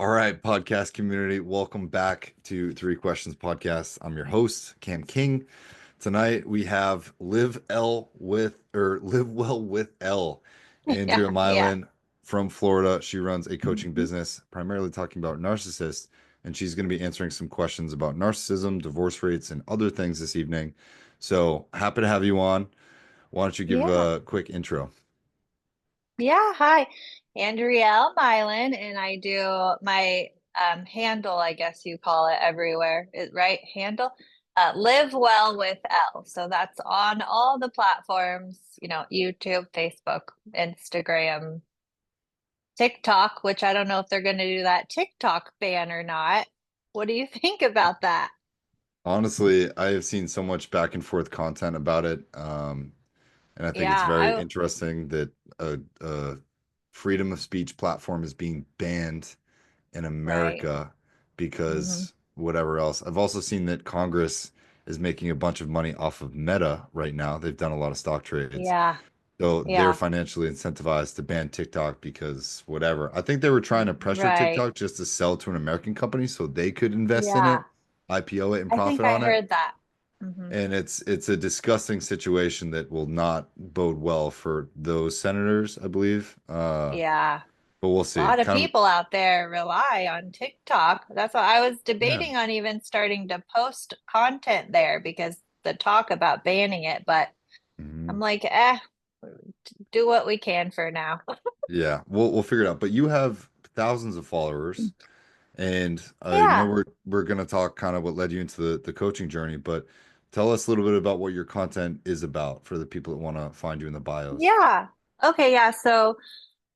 All right, podcast community, welcome back to Three Questions Podcast. I'm your host, Cam King. Tonight we have Live Well with L, Yeah, Andrea yeah. Mylin from Florida. She runs a coaching Mhm. business, primarily talking about narcissists, and she's going to be answering some questions about narcissism, divorce rates, and other things this evening. So happy to have you on. Why don't you give Yeah. a quick intro? Yeah. Hi, Andrielle Mylin, and I do my handle, I guess you call it everywhere, right? Handle. Live Well with L. So that's on all the platforms, YouTube, Facebook, Instagram, TikTok, which I don't know if they're going to do that TikTok ban or not. What do you think about that? Honestly, I have seen so much back and forth content about it. And I think it's Yeah, very interesting that a freedom of speech platform is being banned in right. America Hmm. because whatever else. I've also seen that Congress is making a bunch of money off of Meta right now. They've done a lot of stock trades. Yeah, So they're yeah, financially incentivized to ban TikTok because whatever. I think they were trying to pressure right. TikTok just to sell to an American company so they could invest in Yeah. it, IPO it and I think profit I on it. heard that. Hmm. And it's a disgusting situation that will not bode well for those senators, I believe. Yeah. But we'll A see. lot of Kind of, people out there rely on TikTok. That's why I was yeah. debating on even starting to post content there because the talk about banning it, but Mhm. I'm like, do what we can for now. Yeah, we'll figure it out. But you have thousands of followers, and I know Yeah. we're gonna talk kind of what led you into the coaching journey, but tell us a little bit about what your content is about for the people that want to find you in the bios. Yeah. Okay, yeah. So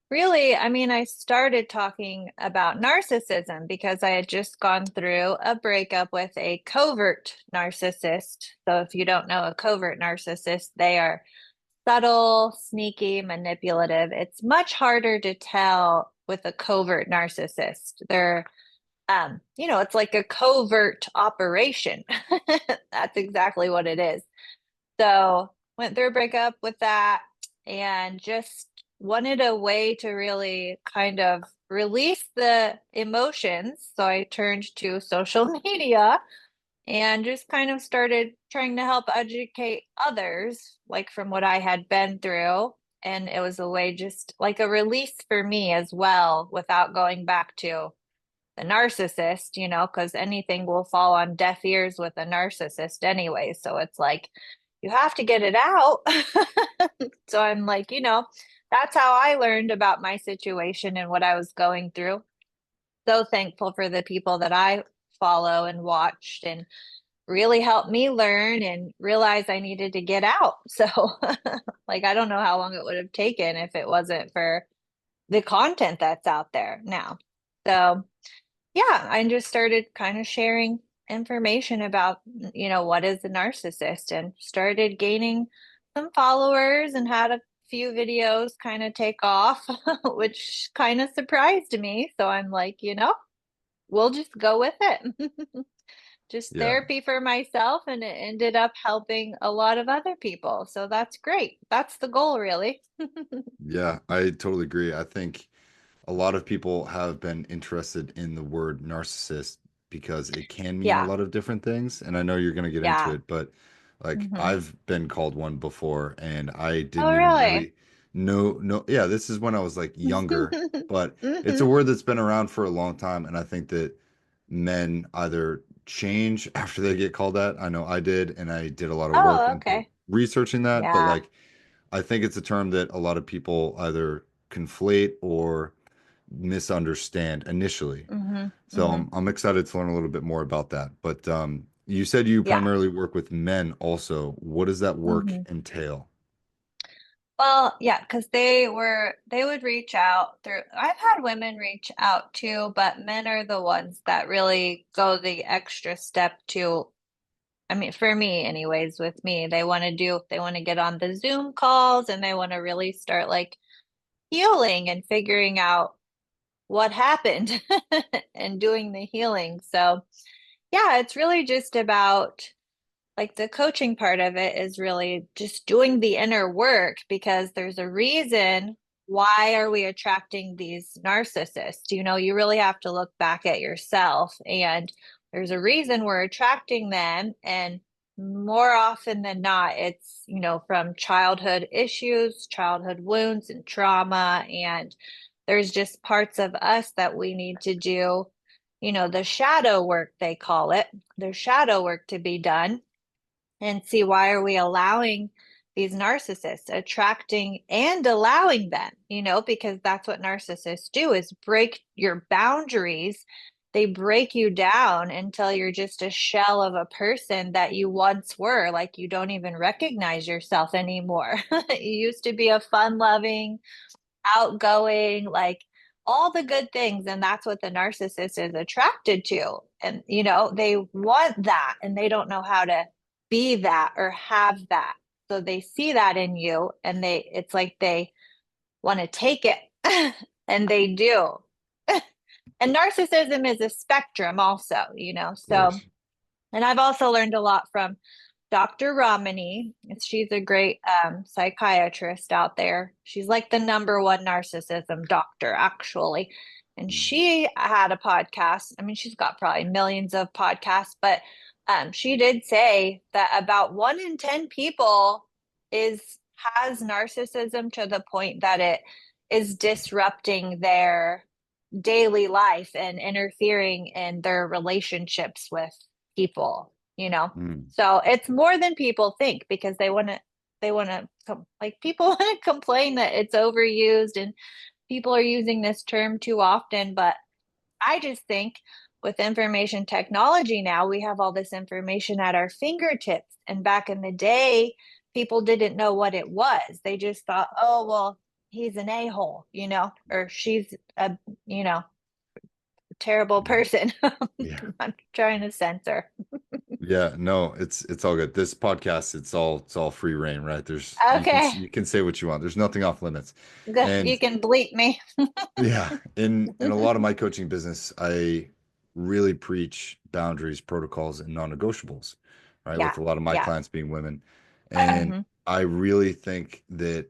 really, I mean, I started talking about narcissism because I had just gone through a breakup with a covert narcissist. So if you don't know a covert narcissist, they are subtle, sneaky, manipulative. It's much harder to tell with a covert narcissist. It's like a covert operation. That's exactly what it is. So went through a breakup with that and just wanted a way to really kind of release the emotions. So I turned to social media and just kind of started trying to help educate others, like from what I had been through. And it was a way just like a release for me as well, without going back to the narcissist, because anything will fall on deaf ears with a narcissist anyway. So it's like, you have to get it out. So I'm like, that's how I learned about my situation and what I was going through. So thankful for the people that I follow and watched and really helped me learn and realize I needed to get out. So, like, I don't know how long it would have taken if it wasn't for the content that's out there now. So, yeah, I just started kind of sharing information about, what is a narcissist and started gaining some followers and had a few videos kind of take off, which kind of surprised me. So I'm like, we'll just go with it. Just Yeah. therapy for myself, and it ended up helping a lot of other people. So that's great. That's the goal, really. Yeah, I totally agree. I think a lot of people have been interested in the word narcissist because it can mean a Yeah. lot of different things. And I know you're going to get into Yeah. it, but like Hmm. I've been called one before and I Oh, didn't even really? really know. No, yeah, this is when I was like younger, but it's a Hmm. word that's been around for a long time. And I think that men either change after they get called that. I know I did, and I did a lot of work Oh, into okay. researching that, but Yeah. like I think it's a term that a lot of people either conflate or misunderstand initially. Hmm. So Hmm. I'm excited to learn a little bit more about that. But you said you Yeah. primarily work with men also. What does that work Hmm. entail? Well, yeah, because they would reach out through, I've had women reach out too, but men are the ones that really go the extra step to, I mean, for me anyways, with me, they want to get on the Zoom calls and they want to really start like healing and figuring out what happened and doing the healing. So, yeah, it's really just about like the coaching part of it is really just doing the inner work because there's a reason why are we attracting these narcissists? You really have to look back at yourself, and there's a reason we're attracting them. And more often than not, it's, from childhood issues, childhood wounds, and trauma. And there's just parts of us that we need to do, the shadow work, they call it. There's shadow work to be done, and see, why are we allowing these narcissists, attracting and allowing them, because that's what narcissists do, is break your boundaries. They break you down until you're just a shell of a person that you once were. Like, you don't even recognize yourself anymore. You used to be a fun loving, outgoing, like all the good things. And that's what the narcissist is attracted to. And, they want that, and they don't know how to be that or have that. So they see that in you, and it's like they want to take it. And they do. And narcissism is a spectrum also, Of so. course. And I've also learned a lot from Dr. Ramani. She's a great psychiatrist out there. She's like the number one narcissism doctor, actually. And Mm, she had a podcast. I mean, she's got probably millions of podcasts, but she did say that about 1 in 10 people is has narcissism to the point that it is disrupting their daily life and interfering in their relationships with people, mm, so it's more than people think, because they want to like, people want to complain that it's overused and people are using this term too often. But I just think, with information technology now, we have all this information at our fingertips. And back in the day, people didn't know what it was. They just thought, oh, well, he's an a-hole, or she's a, you know, terrible yeah. person. Yeah. I'm trying to censor. Yeah, no, it's all good. This podcast, it's all free reign, right? There's Okay, you can say what you want. There's nothing off limits. you And can bleep me. yeah, in a lot of my coaching business, I really preach boundaries, protocols, and non-negotiables, right? Yeah, With a lot of my yeah. clients being women. And Hmm. I really think that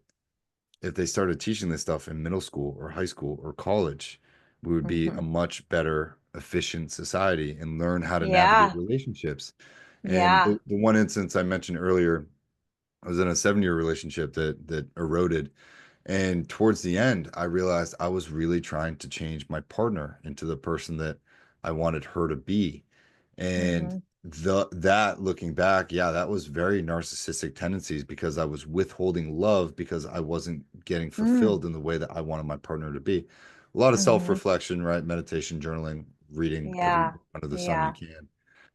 if they started teaching this stuff in middle school or high school or college, we would be a Hmm. much better, efficient society and learn how to navigate Yeah, relationships. And yeah. the one instance I mentioned earlier, I was in a 7 year relationship that eroded. And towards the end, I realized I was really trying to change my partner into the person that I wanted her to be. And Hmm. that looking back, yeah, that was very narcissistic tendencies because I was withholding love because I wasn't getting Mm. fulfilled in the way that I wanted my partner to be. A lot of Hmm. self-reflection, right? Meditation, journaling, reading every Yeah, book under the sun you yeah, can.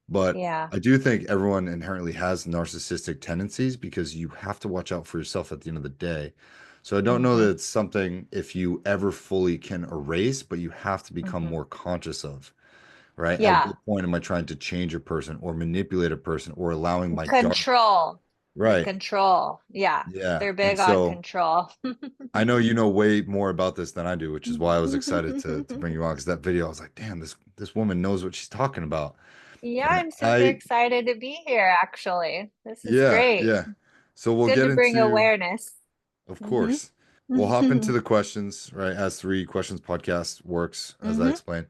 But yeah. I do think everyone inherently has narcissistic tendencies because you have to watch out for yourself at the end of the day. So I don't know Hmm. that it's something if you ever fully can erase, but you have to become Hmm. more conscious of, right? At Yeah. what point am I trying to change a person or manipulate a person or allowing my dark, Control. right? Control. Yeah. Yeah. They're And big on so control. I know you know way more about this than I do, which is why I was excited to bring you on because that video, I was like, damn, this woman knows what she's talking about. Yeah, And I'm super excited to be here, actually. This is yeah, great. yeah. So we'll Good get to bring into, awareness. of Hmm. course, we'll hop into the questions, right? As Three Questions podcast works, as I Hmm. explained.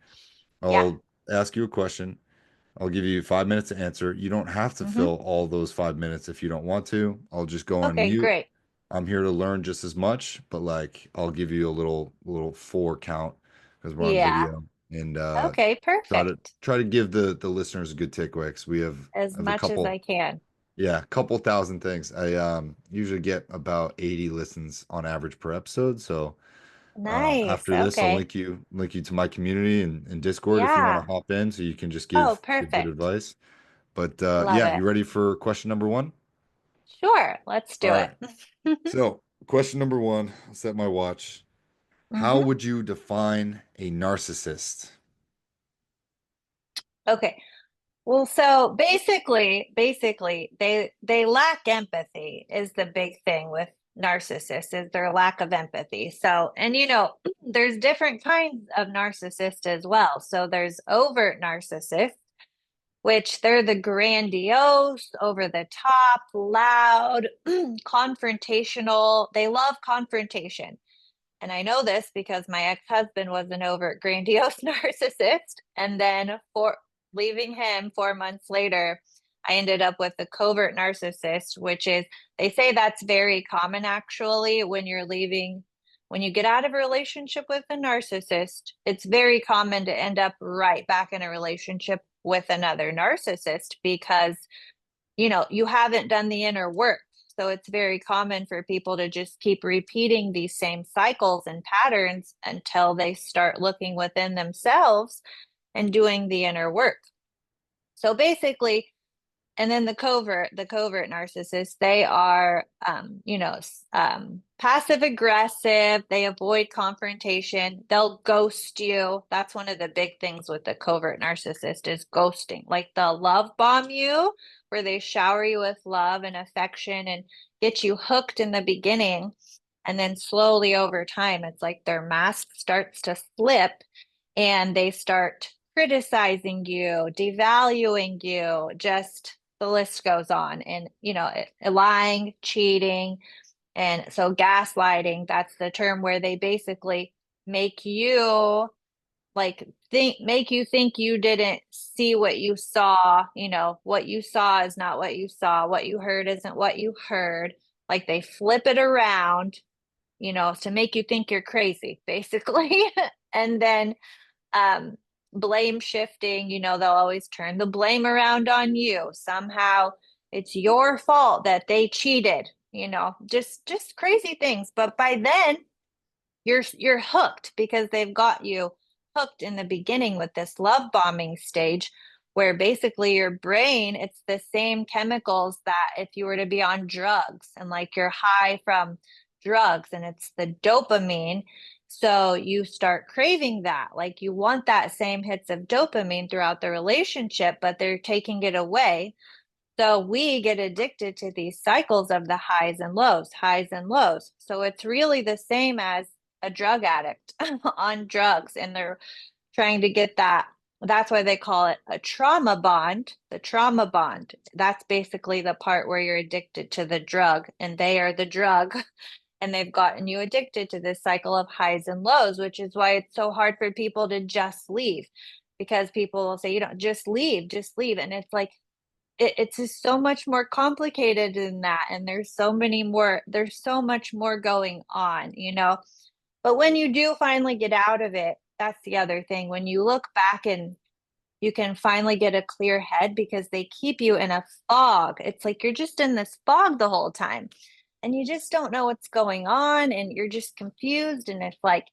Yeah. I'll ask you a question. I'll give you 5 minutes to answer. You don't have to Hmm. fill all those 5 minutes if you don't want to. I'll just go on Okay, mute. great. I'm here to learn just as much, but like I'll give you a little four count because we're on Yeah. video and Okay, try to perfect. try to give the listeners a good takeaway because we As have a much as couple, I can. yeah, a couple thousand things. I usually get about 80 listens on average per episode. So Nice. after this, I'll Okay. link you to my community and Discord if you want to Yeah. hop in so you can just Oh, give good perfect. advice. But Love yeah, it. you ready for question number one? Sure, let's All do right. it. So question number one, I'll set my watch. How Hmm. would you define a narcissist? Okay. Well, so basically, they lack empathy is the big thing with narcissists, is their lack of empathy. So, and there's different kinds of narcissists as well. So there's overt narcissists, which they're the grandiose, over the top, loud, confrontational. They love confrontation. And I know this because my ex-husband was an overt grandiose narcissist. And then for leaving him 4 months later, I ended up with a covert narcissist, which is, they say that's very common actually when you're leaving, when you get out of a relationship with a narcissist, it's very common to end up right back in a relationship with another narcissist because you haven't done the inner work. So it's very common for people to just keep repeating these same cycles and patterns until they start looking within themselves and doing the inner work. So basically, and then the covert narcissists, they are passive aggressive, they avoid confrontation, they'll ghost you. That's one of the big things with the covert narcissist is ghosting. Like they'll love bomb you, where they shower you with love and affection and get you hooked in the beginning, and then slowly over time it's like their mask starts to slip and they start criticizing you, devaluing you, just the list goes on. And, lying, cheating. And so gaslighting, that's the term where they basically make you make you think you didn't see what you saw. What you saw is not what you saw. What you heard isn't what you heard. Like they flip it around, to make you think you're crazy, basically. And then um, blame shifting, they'll always turn the blame around on you. Somehow it's your fault that they cheated, just crazy things. But by then you're hooked because they've got you hooked in the beginning with this love bombing stage where basically your brain, it's the same chemicals that if you were to be on drugs and like you're high from drugs and it's the dopamine. So you start craving that. Like you want that same hits of dopamine throughout the relationship, but they're taking it away. So we get addicted to these cycles of the highs and lows, highs and lows. So it's really the same as a drug addict on drugs, and they're trying to get that. That's why they call it a trauma bond. The trauma bond. That's basically the part where you're addicted to the drug and they are the drug. And they've gotten you addicted to this cycle of highs and lows, which is why it's so hard for people to just leave, because people will say, just leave, just leave. And it's like, it's just so much more complicated than that. And there's so much more going on. But when you do finally get out of it, that's the other thing. When you look back and you can finally get a clear head because they keep you in a fog. It's like you're just in this fog the whole time and you just don't know what's going on and you're just confused. And it's like,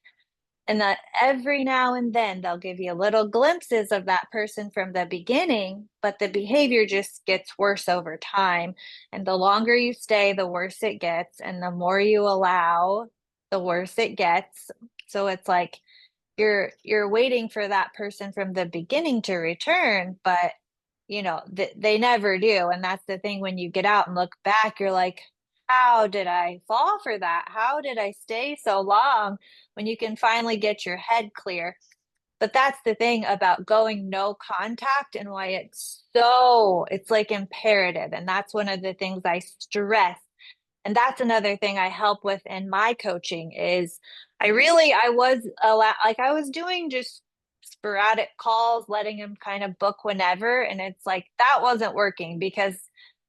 and that every now and then they'll give you little glimpses of that person from the beginning, but the behavior just gets worse over time. And the longer you stay, the worse it gets. And the more you allow, the worse it gets. So it's like you're waiting for that person from the beginning to return, but they never do. And that's the thing, when you get out and look back, you're like, how did I fall for that? How did I stay so long? When you can finally get your head clear. But that's the thing about going no contact and why it's like imperative. And that's one of the things I stress. And that's another thing I help with in my coaching is I was like I was doing just sporadic calls, letting him kind of book whenever. And it's like that wasn't working because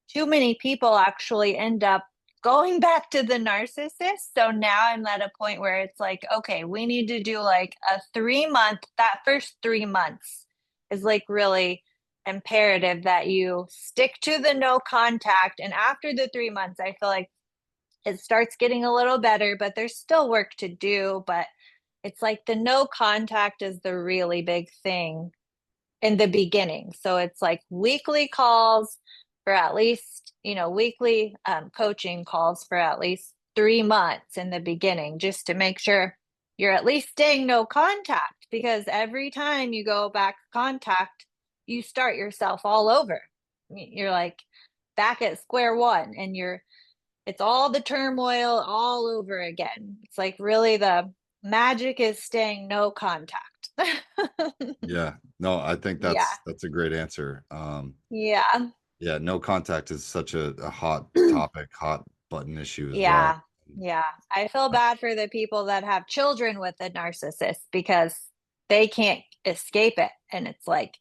too many people actually end up going back to the narcissist. So now I'm at a point where it's like, okay, we need to do like a 3 month, that first 3 months is like really imperative that you stick to the no contact. And after the 3 months, I feel like it starts getting a little better, but there's still work to do. But it's like the no contact is the really big thing in the beginning. So it's like weekly calls for at least, weekly coaching calls for at least 3 months in the beginning, just to make sure you're at least staying no contact. Because every time you go back contact, you start yourself all over. You're like back at square one and it's all the turmoil all over again. It's like really the magic is staying no contact. Yeah. No, I think Yeah. that's a great answer. Yeah. Yeah, no contact is such a hot topic, hot button issue as well. Yeah. Yeah, I feel bad for the people that have children with a narcissist because they can't escape it. And it's like,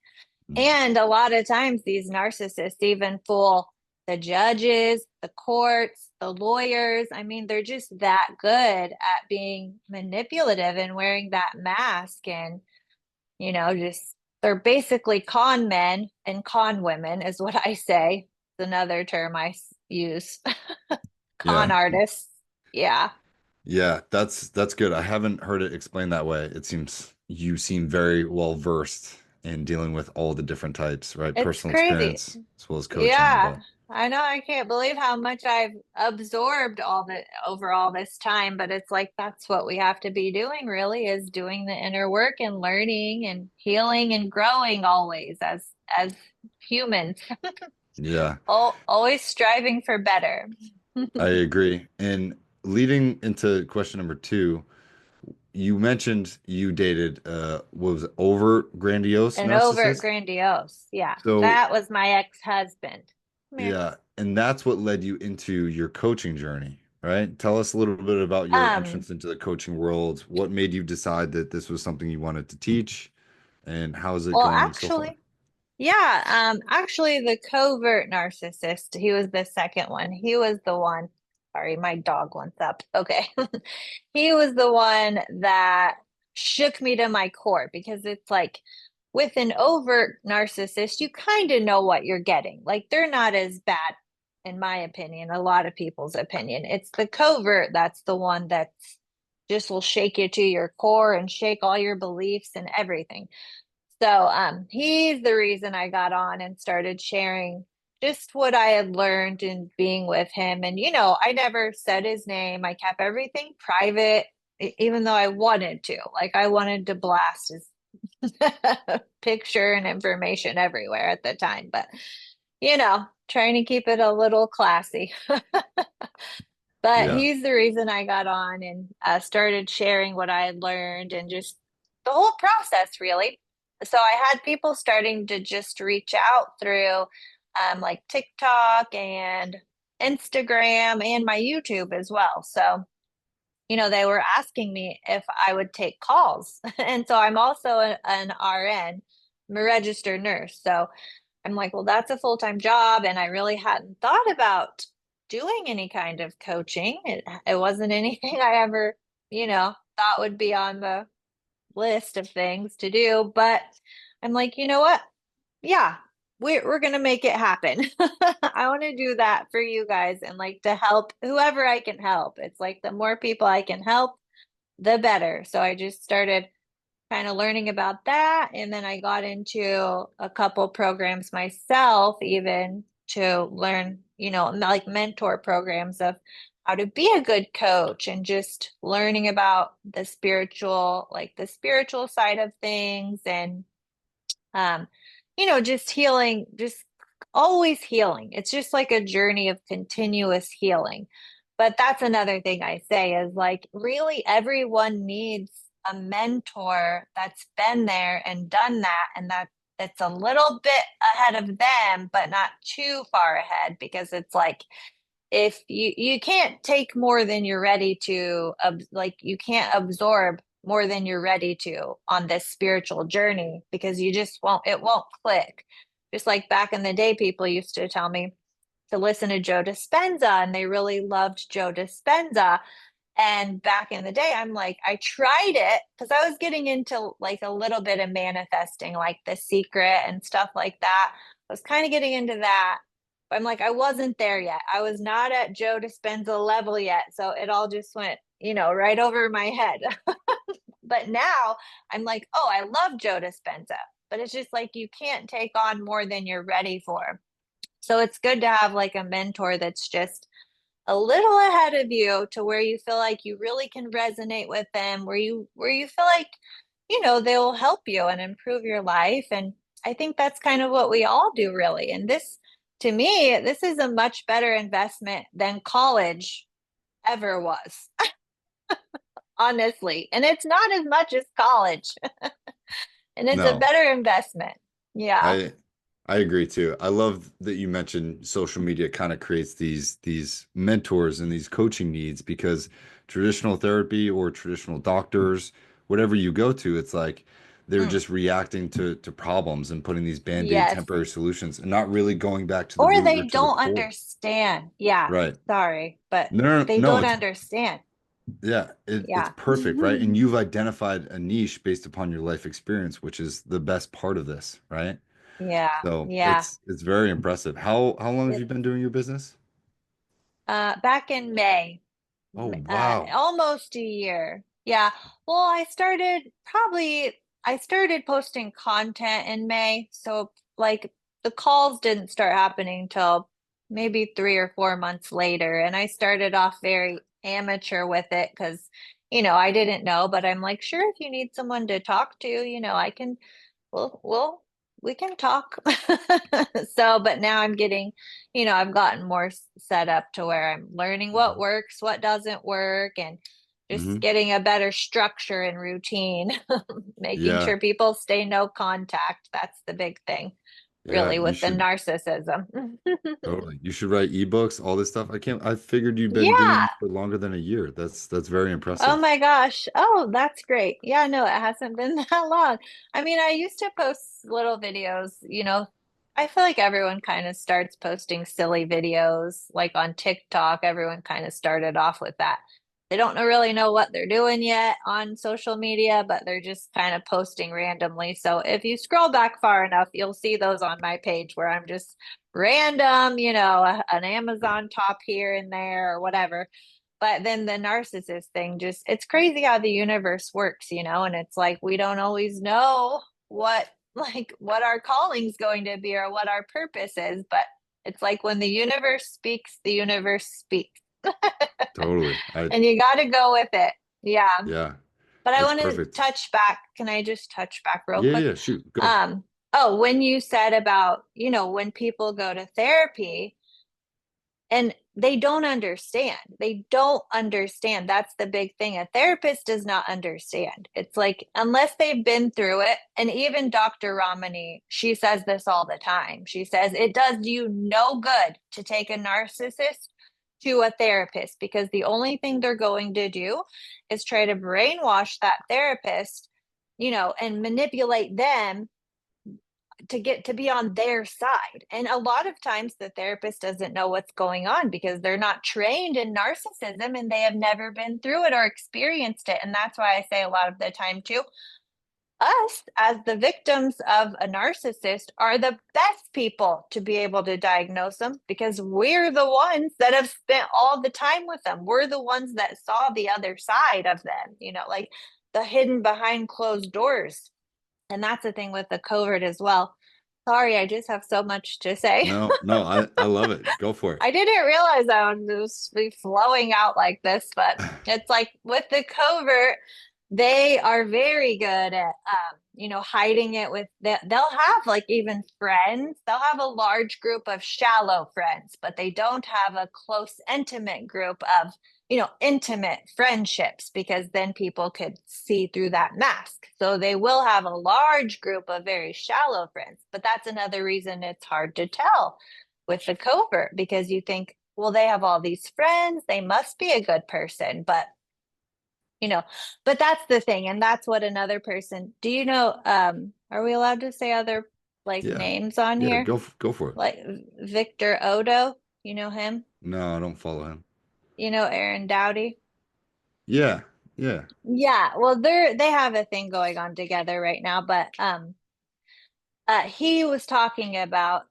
Mm. and a lot of times these narcissists even fool the judges, the courts, the lawyers. I mean, they're just that good at being manipulative and wearing that mask. And, just they're basically con men and con women, is what I say. It's another term I use. Con Yeah. artists. Yeah. Yeah, that's good. I haven't heard it explained that way. It seems you seem very well versed in dealing with all the different types, right? It's Personal crazy. experience as well as coaching, Yeah. but I know I can't believe how much I've absorbed all the over all this time, but it's like that's what we have to be doing really is doing the inner work and learning and healing and growing always as humans. yeah, Always striving for better. I agree. And leading into question number two, you mentioned you dated what was it, over grandiose And over narcissist. grandiose. Yeah. So That was my ex-husband. Come here. yeah, and that's what led you into your coaching journey, right? Tell us a little bit about your Um, entrance into the coaching world. What made you decide that this was something you wanted to teach, and how is it well, going so far? actually the covert narcissist, he was the second one. He was the one, sorry, my dog wants up. Okay. He was the one that shook me to my core because it's like with an overt narcissist, you kind of know what you're getting. Like they're not as bad, in my opinion, a lot of people's opinion. It's the covert that's the one that's just will shake you to your core and shake all your beliefs and everything. So he's the reason I got on and started sharing just what I had learned in being with him. And, I never said his name. I kept everything private, even though I wanted to. Like, I wanted to blast his picture and information everywhere at the time. But, trying to keep it a little classy. But Yeah, he's the reason I got on and started sharing what I had learned and just the whole process, really. So I had people starting to just reach out through like TikTok and Instagram and my YouTube as well. So, they were asking me if I would take calls. And so I'm also an RN, I'm a registered nurse. So I'm like, well, that's a full-time job. And I really hadn't thought about doing any kind of coaching. It wasn't anything I ever, thought would be on the list of things to do. But I'm like, you know what? Yeah, we're gonna make it happen. I want to do that for you guys and like to help whoever I can help. It's like the more people I can help, the better. So I just started kind of learning about that. And then I got into a couple programs myself, even to learn, like mentor programs of how to be a good coach and just learning about the spiritual side of things and, um, just healing, just always healing. It's just like a journey of continuous healing. But that's another thing I say is like, really, everyone needs a mentor that's been there and done that, and that's a little bit ahead of them, but not too far ahead because it's like, if you can't take more than you're ready to like you can't absorb more than you're ready to on this spiritual journey because you just won't it won't click. Just like back in the day, people used to tell me to listen to Joe Dispenza and they really loved Joe Dispenza. And back in the day, I'm like, I tried it because I was getting into like a little bit of manifesting, like The Secret and stuff like that. I was kind of getting into that. But I'm like, I wasn't there yet. I was not at Joe Dispenza level yet. So it all just went, right over my head. But now I'm like, oh, I love Joe Dispenza. But it's just like you can't take on more than you're ready for. So it's good to have like a mentor that's just a little ahead of you to where you feel like you really can resonate with them, where you feel like, they'll help you and improve your life. And I think that's kind of what we all do really. And this to me, this is a much better investment than college ever was, honestly. And it's not as much as college. And it's a no, better investment. Yeah. I I agree too. I love that you mentioned social media kind of creates these mentors and these coaching needs because traditional therapy or traditional doctors, whatever you go to, it's like they're Mm, just reacting to problems and putting these band-aid yes. temporary solutions and not really going back to the Or root they or to the don't core. understand. Yeah, Right. sorry, but No, no, they no, don't it's understand. yeah, it's Yeah. perfect, right? And you've identified a niche based upon your life experience, which is the best part of this, right? Yeah, So yeah. it's very impressive. How long have you It, been doing your business? back in May, Oh, wow. almost a year. Yeah. Well, I started posting content in May. So like the calls didn't start happening till maybe 3 or 4 months later. And I started off very amateur with it because, I didn't know, but I'm like, sure, if you need someone to talk to, I can well, we can talk. So, but now I'm getting, I've gotten more set up to where I'm learning what Mhm. works, what doesn't work, and just Hmm. getting a better structure and routine, making Yeah. sure people stay no contact. That's the big thing, Yeah. really, You with the should narcissism. totally. You should write ebooks, all this stuff. I figured you've been doing Yeah. this for longer than a year. That's very Oh impressive. my gosh. Oh, that's great. Yeah, no, it hasn't been that long. I mean, I used to post little videos, I feel like everyone kind of starts posting silly videos, like on TikTok, everyone kind of started off with that. They don't really know what they're doing yet on social media, but they're just kind of posting randomly. So if you scroll back far enough, you'll see those on my page where I'm just random, an Amazon top here and there or whatever. But then the narcissist thing just, it's crazy how the universe works, and it's like we don't always know what our calling's going to be or what our purpose is, but it's like when the universe speaks. Totally. I And you got to go with it. Yeah. yeah. But I That's want to perfect. touch back. Can I just touch back real Yeah, quick? yeah, shoot. Go. Um, oh, when you said about, when people go to therapy, and they don't understand. They don't understand. That's the big thing. A therapist does not understand. It's like, unless they've been through it, and even Dr. Ramani, she says this all the time. She says, it does you no good to take a narcissist to a therapist because the only thing they're going to do is try to brainwash that therapist, and manipulate them to get to be on their side. And a lot of times the therapist doesn't know what's going on because they're not trained in narcissism and they have never been through it or experienced it. And that's why I say a lot of the time too, us as the victims of a narcissist are the best people to be able to diagnose them because we're the ones that have spent all the time with them. We're the ones that saw the other side of them, like the hidden behind closed doors. And that's the thing with the covert as well. Sorry, I just have so much to say. No, no, I love it. Go for it. I didn't realize I would just be flowing out like this, but it's like with the covert, they are very good at, hiding it with that. They'll have like even friends. They'll have a large group of shallow friends, but they don't have a close, intimate group of, intimate friendships because then people could see through that mask. So they will have a large group of very shallow friends, but that's another reason it's hard to tell with the covert because you think, well, they have all these friends, they must be a good person, you know, but that's the thing, and that's what another person. Do you know? Are we allowed to say other like Yeah. names on Yeah, here? go for it. Like Victor Odo, you know him? No, I don't follow him. You know Aaron Dowdy? Yeah. Yeah. Yeah, well, they have a thing going on together right now, but he was talking about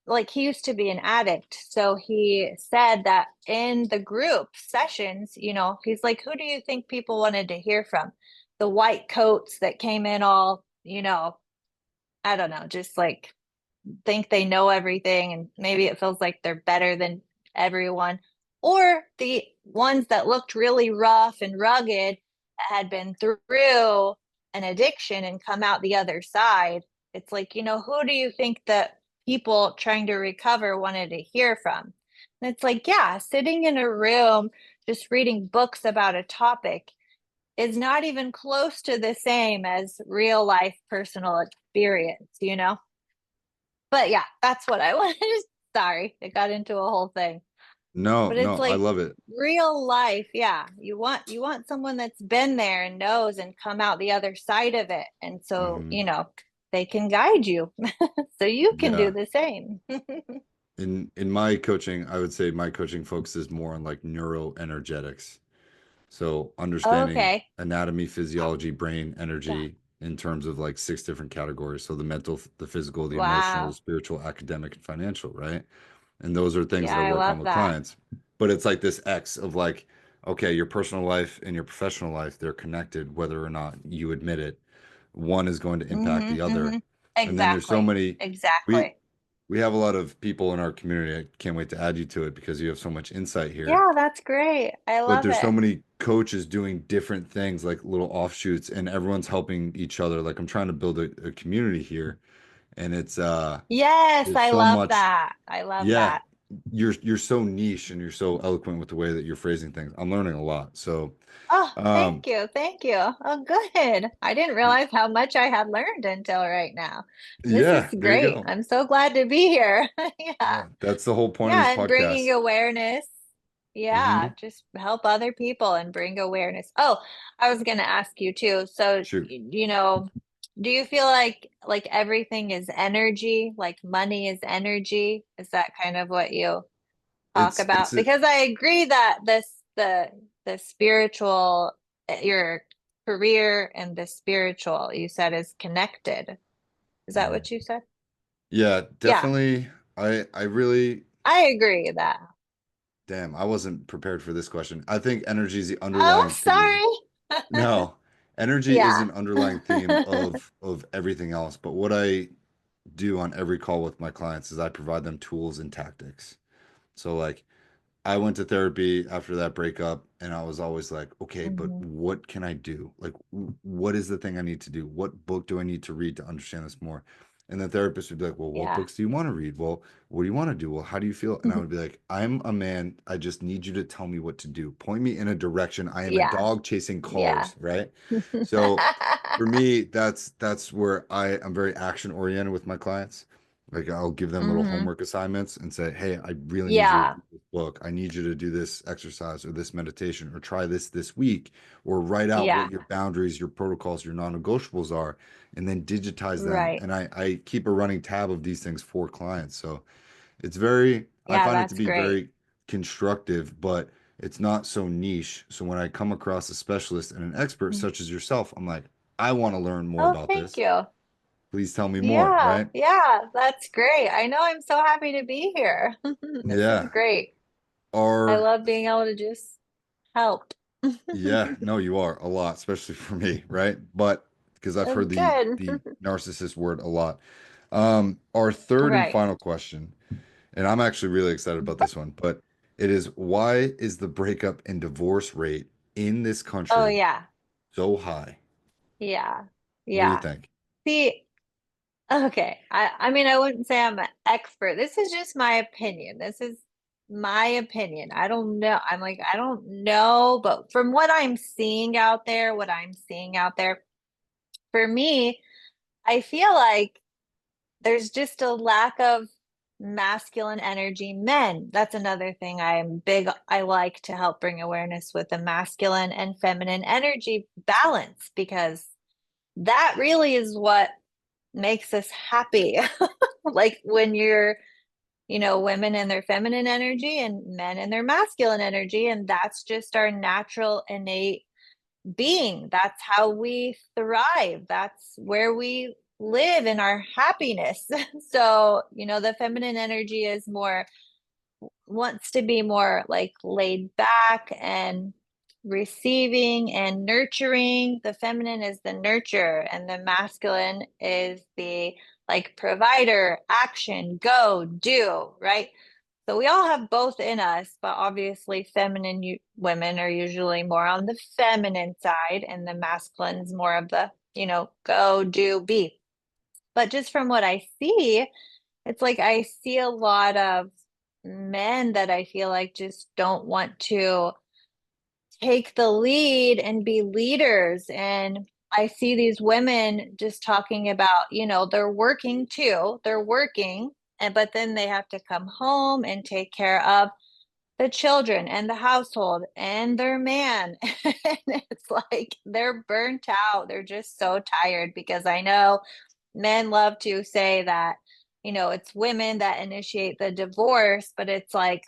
like he used to be an addict. So he said that in the group sessions, he's like, who do you think people wanted to hear from? The white coats that came in all, I don't know, just like think they know everything and maybe it feels like they're better than everyone. Or the ones that looked really rough and rugged had been through an addiction and come out the other side. It's like, who do you think that people trying to recover wanted to hear from? And it's like, yeah, sitting in a room just reading books about a topic is not even close to the same as real life personal experience, But yeah, that's what I wanted. Sorry, it got into a whole thing. No, But it's no, I like love it. real life. Yeah. You want someone that's been there and knows and come out the other side of it. And so, Hmm. they can guide you so you can do Yeah. the same. In my coaching, I would say my coaching focuses more on like neuroenergetics. So understanding Okay. anatomy, physiology, brain, Yeah. energy in terms of like six different categories. So the mental, the physical, the emotional, the Wow. spiritual, academic, and financial, right? And those are things Yeah, that I I work on love with that. clients. But it's like this X of like, okay, your personal life and your professional life, they're connected, whether or not you admit it. One is going to impact the other. And then there's so Exactly. many, we Exactly. we have a lot of people in our community. I can't wait to add you to it because you have so much insight here. Yeah, that's great. I But love there's so it. many coaches doing different things, like little offshoots, and everyone's helping each other. Like I'm trying to build a community here, and Yes, there's I so love much. that. I love Yeah, that. you're so niche and you're so eloquent with the way that you're phrasing things. I'm learning a lot. So, Oh, um, thank you. Thank you. Oh, good. I didn't realize how much I had learned until right now. This is yeah, there you great. go. I'm so glad to be here. Yeah. Yeah, that's the whole point of this Yeah, and bringing podcast. awareness. Yeah, Hmm. just help other people and bring awareness. Oh, I was going to ask you too. So, Shoot, do you feel like everything is energy, like money is energy? Is that kind of what you talk it's about? Because I agree that the spiritual, your career and the spiritual you said is connected. Is that Mhm. what you said? Yeah, Yeah, definitely. I really I agree with that. damn, I wasn't prepared for this question. I think energy is the Oh, underlying theme. sorry. No, energy is Yeah. an underlying theme of everything else. But what I do on every call with my clients is I provide them tools and tactics. So like I went to therapy after that breakup, and I was always like, okay, but Hmm. what can I do? Like, what is the thing I need to do? What book do I need to read to understand this more? And the therapist would be like, well, what Yeah. books do you want to read? Well, what do you want to do? Well, how do you feel? And I would be like, I'm a man. I just need you to tell me what to do. Point me in a direction. I am a Yeah. dog chasing Yeah. cars, right? So for me, that's where I'm very action oriented with my clients. Like I'll give them little Hmm. homework assignments and say, "Hey, I really need you to Yeah. read this book. I need you to do this exercise or this meditation or try this week or write out what Yeah. your boundaries, your protocols, your non-negotiables are, and then digitize them." Right. And I keep a running tab of these things for clients. So it's very, I Yeah, find it to that's be great. very constructive, but it's not so niche. So when I come across a specialist and an expert Mhm. such as yourself, I'm like, I want to learn more Oh, about thank this. you. Please tell me more, Yeah. right? Yeah, that's great. I know I'm so happy to be here. This is Yeah. great. I Are love being able to just help. Yeah, no, you are a lot, especially for me, right? But because I've heard Good. the narcissist word a lot. Our third and Right. final question, and I'm actually really excited about this one, but it is why is the breakup and divorce rate in this Oh, country yeah. so high? Yeah. What do you Yeah. think? See, okay. I mean, I wouldn't say I'm an expert. This is just my opinion. This is my opinion. I don't know. I don't know, but from what I'm seeing out there, for me, I feel like there's just a lack of masculine energy men. That's another thing I like to help bring awareness with the masculine and feminine energy balance because that really is what makes us happy. Like when you're, women in their feminine energy and men in their masculine energy. And that's just our natural, innate being. That's how we thrive. That's where we live in our happiness. So, the feminine energy is more, wants to be more like laid back and receiving and nurturing. The feminine is the nurture, and the masculine is the like provider, action, go, do, right? So we all have both in us, but obviously women are usually more on the feminine side and the masculine's more of the, go, do, be. But just from what I see, it's like I see a lot of men that I feel like just don't want to take the lead and be leaders. And I see these women just talking about, they're working too. They're working, and but then they have to come home and take care of the children and the household and their man. And it's like they're burnt out. They're just so tired because I know men love to say that, it's women that initiate the divorce, but it's like,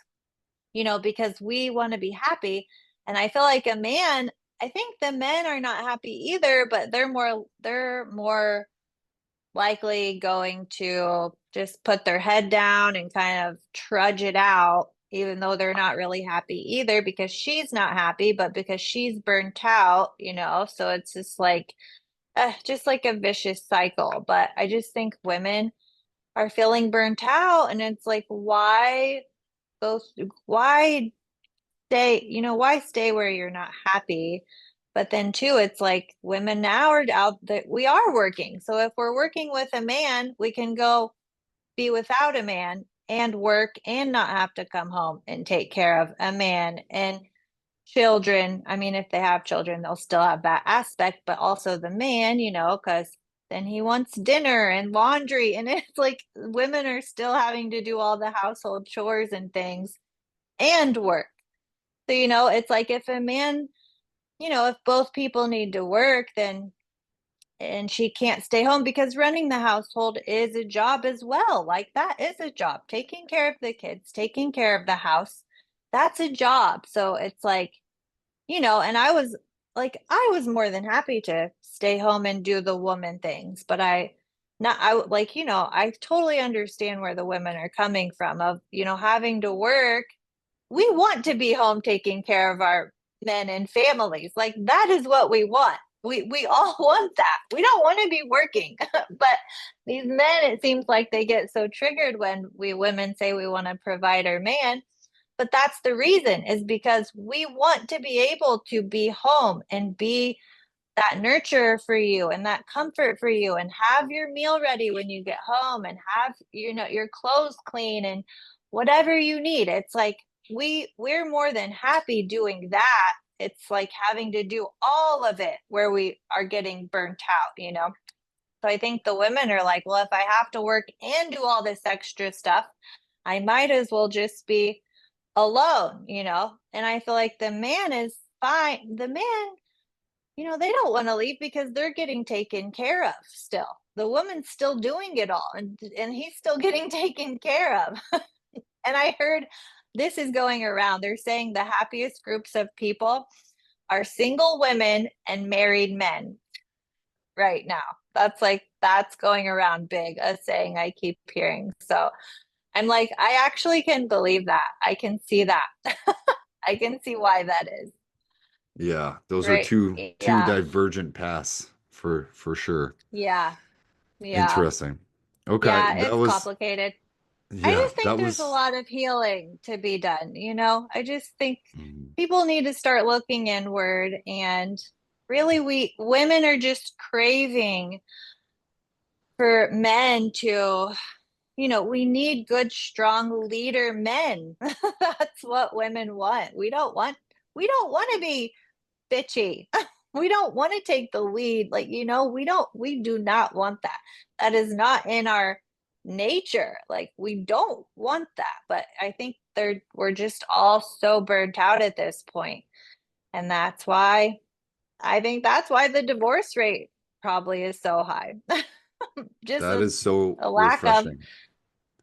because we want to be happy. And I feel like I think the men are not happy either, but they're more likely going to just put their head down and kind of trudge it out, even though they're not really happy either because she's not happy, but because she's burnt out, so it's just like a vicious cycle. But I just think women are feeling burnt out, and it's like, go, why why stay where you're not happy? But then too, it's like women now are out that we are working. So if we're working with a man, we can go be without a man and work and not have to come home and take care of a man and children. I mean, if they have children, they'll still have that aspect, but also the man, because then he wants dinner and laundry. And it's like women are still having to do all the household chores and things and work. So, it's like if a man, if both people need to work, then and she can't stay home because running the household is a job as well. Like that is a job. Taking care of the kids, taking care of the house, that's a job. So it's like, and I was more than happy to stay home and do the woman things, but I like, I totally understand where the women are coming from of, having to work. We want to be home taking care of our men and families. Like that is what we want. We all want that. We don't want to be working. But these men, it seems like they get so triggered when we women say we want to provide our man. But that's the reason is because we want to be able to be home and be that nurture for you and that comfort for you and have your meal ready when you get home and have your clothes clean and whatever you need. It's like we're more than happy doing that. It's like having to do all of it where we are getting burnt out. So I think the women are like, well, if I have to work and do all this extra stuff, I might as well just be alone. And I feel like the man is fine. The man, they don't want to leave because they're getting taken care of still. The woman's still doing it all, and he's still getting taken care of. And I heard this is going around. They're saying the happiest groups of people are single women and married men right now. That's going around big, a saying I keep hearing. So I'm like, I actually can believe that. I can see that. I can see why that is. Yeah, those are Right. two Yeah. divergent paths for sure. Yeah. Yeah. Interesting. Okay, Yeah. that It's was complicated. I yeah, just think that there's a was lot of healing to be done. I just think mhm. people need to start looking inward, and really we women are just craving for men to, we need good, strong leader men. That's what women want. We don't want to be bitchy. We don't want to take the lead. Like, we do not want that. That is not in our nature. Like, we don't want that. But I think we're just all so burnt out at this point. And I think that's why the divorce rate probably is so high. Just That is so a lack of, refreshing.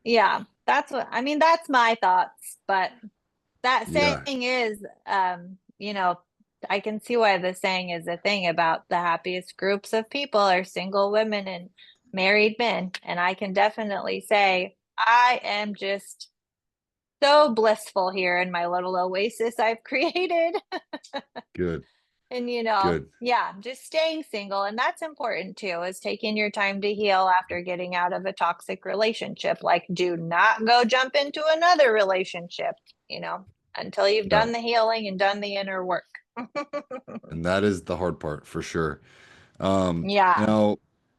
yeah, I mean, that's my thoughts. But that saying Yeah, is, I can see why the saying is a thing about the happiest groups of people are single women and married men. And I can definitely say I am just so blissful here in my little oasis I've created. good, And, good. yeah, just staying single. And that's important too, is taking your time to heal after getting out of a toxic relationship. Like, do not go jump into another relationship, you know, until you've done No. the healing and done the inner work. And that is the hard part for sure. Yeah. Now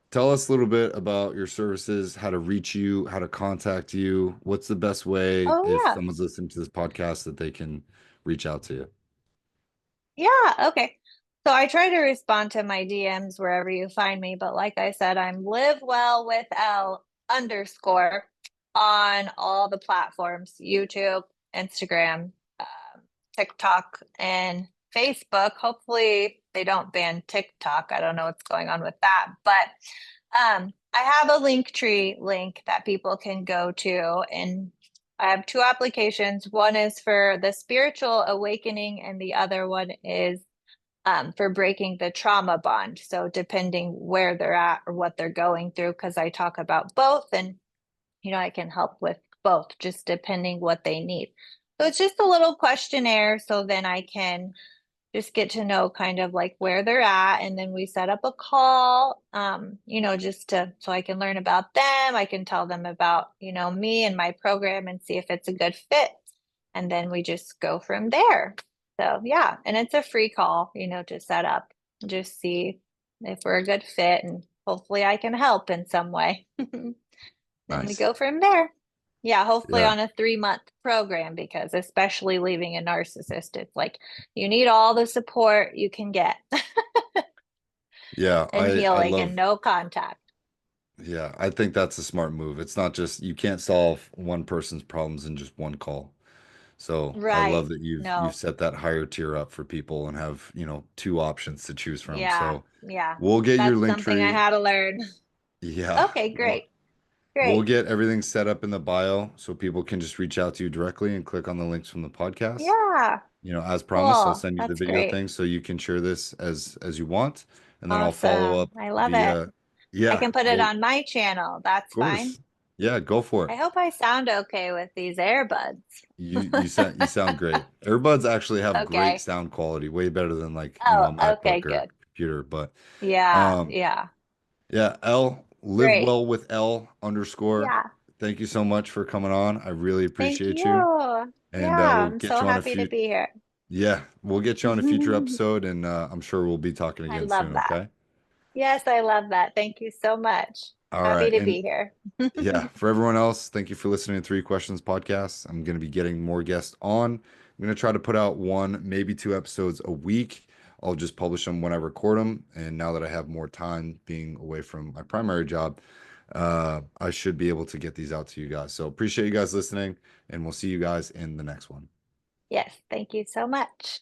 tell us a little bit about your services, how to reach you, how to contact you. What's the best way Oh, if yeah. someone's listening to this podcast that they can reach out to you? Yeah. Okay. So I try to respond to my DMs wherever you find me, but like I said, I'm live well with L underscore on all the platforms, YouTube, Instagram, TikTok, and Facebook. Hopefully they don't ban TikTok. I don't know what's going on with that, but I have a Linktree link that people can go to, and I have two applications. One is for the spiritual awakening, and the other one is for breaking the trauma bond. So depending where they're at or what they're going through, because I talk about both, and I can help with both, just depending what they need. So it's just a little questionnaire, so then I can just get to know kind of like where they're at, and then we set up a call, just to so I can learn about them. I can tell them about, me and my program and see if it's a good fit. And then we just go from there. So yeah, and it's a free call, to set up, just see if we're a good fit, and hopefully I can help in some way. Then we Nice. go from there. Yeah, hopefully Yeah. on a 3-month program, because especially leaving a narcissist, it's like you need all the support you can get Yeah. and I healing and love, no contact. yeah, I think that's a smart move. It's not just, you can't solve one person's problems in just one call. So I love Right. that you've No. set that higher tier up for people and have, two options to choose from. Yeah. So Yeah. we'll get your That's link something I tree. had to learn. Yeah. Okay, We'll, great. we'll Great. get everything set up in the bio so people can just reach out to you directly and click on the links from the podcast. Yeah. As promised, I'll Cool. send you the That's video great. thing so you can share this as you want, and then I'll follow Awesome. up I love it. via, I yeah, can put it well, on my channel. of That's fine. course. Yeah, go for it. I hope I sound okay with these earbuds. You sound great. Earbuds actually have great Okay. sound quality, way better than like, Oh, a okay, MacBook or good. computer. But Yeah, um yeah. yeah, L, live Great. well with L underscore. Yeah. Thank you so much for coming on. I really Thank appreciate you. you. And Yeah, we'll I'm get so you on a happy to few be here. yeah, we'll get you on a future episode, and I'm sure we'll be talking I again love soon, that. okay? Yes, I love that. Thank you so much. All Happy right. to And be here. yeah, for everyone else, thank you for listening to Three Questions Podcast. I'm going to be getting more guests on. I'm going to try to put out one, maybe two episodes a week. I'll just publish them when I record them. And now that I have more time being away from my primary job, I should be able to get these out to you guys. So appreciate you guys listening, and we'll see you guys in the next one. Yes, thank you so much.